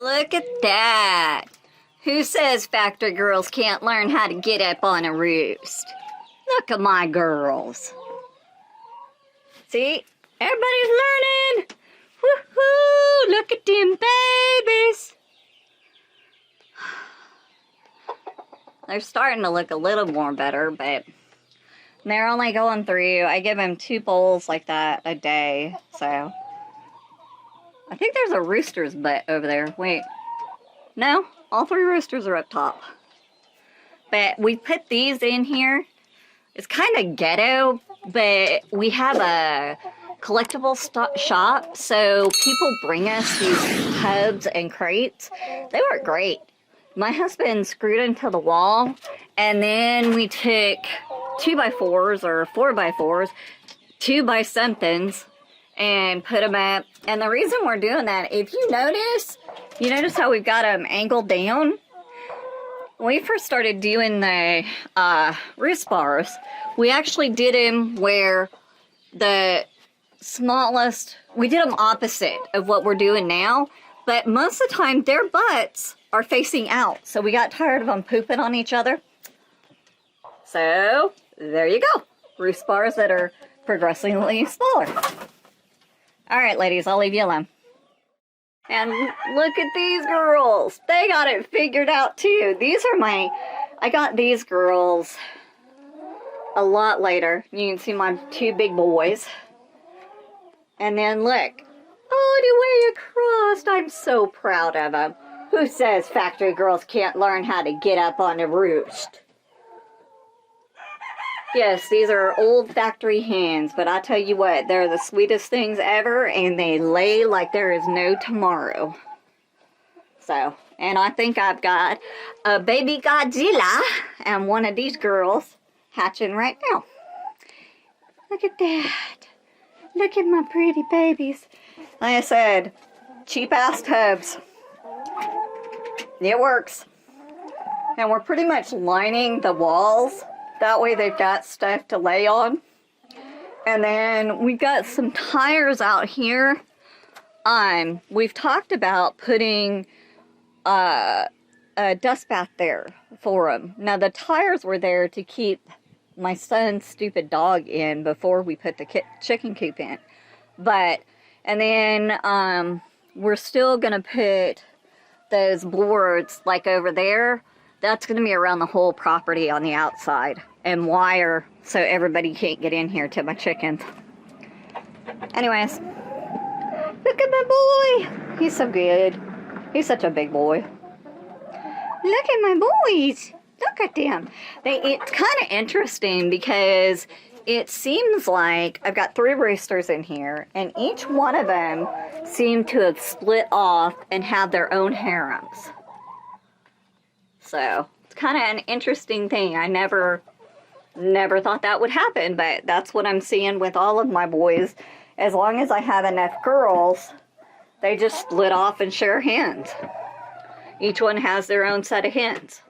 Look at that. Who says factory girls can't learn how to get up on a roost? Look at my girls. See? Everybody's learning. Woohoo! Look at them babies. They're starting to look a little more better, but they're only going through. I give them 2 bowls like that a day, so. I think there's a rooster's butt over there. Wait. No, all 3 roosters are up top. But we put these in here. It's kind of ghetto, but we have a collectible shop, so people bring us these tubs and crates. They work great. My husband screwed into the wall, and then we took 2x4s or 4x4s, 2x-somethings, and put them up. And the reason we're doing that, if you notice how we've got them angled down? When we first started doing the roost bars, we actually did them where the smallest, we did them opposite of what we're doing now, but most of the time their butts are facing out. So we got tired of them pooping on each other. So there you go. Roost bars that are progressively smaller. All right, ladies, I'll leave you alone. And look at these girls. They got it figured out too. These are I got these girls a lot later. You can see my 2 big boys. And then look. Oh, the way you crossed. I'm so proud of them. Who says factory girls can't learn how to get up on a roost? Yes, these are old factory hens, but I tell you what, they're the sweetest things ever, and they lay like there is no tomorrow. So, and I think I've got a baby Godzilla and one of these girls hatching right now. Look at that. Look at my pretty babies. Like I said, cheap-ass tubs. It works. And we're pretty much lining the walls. That way they've got stuff to lay on. And then we've got some tires out here. We've talked about putting a dust bath there for them. Now the tires were there to keep my son's stupid dog in before we put the chicken coop in. And then we're still gonna put those boards like over there. That's gonna be around the whole property on the outside, and wire so everybody can't get in here to my chickens. Anyways, look at my boy. He's so good. He's such a big boy. Look at my boys. Look at them. It's kind of interesting because it seems like I've got 3 roosters in here, and each one of them seem to have split off and have their own harems. So it's kind of an interesting thing. I never thought that would happen, but that's what I'm seeing with all of my boys. As long as I have enough girls, they just split off and share hens. Each one has their own set of hens.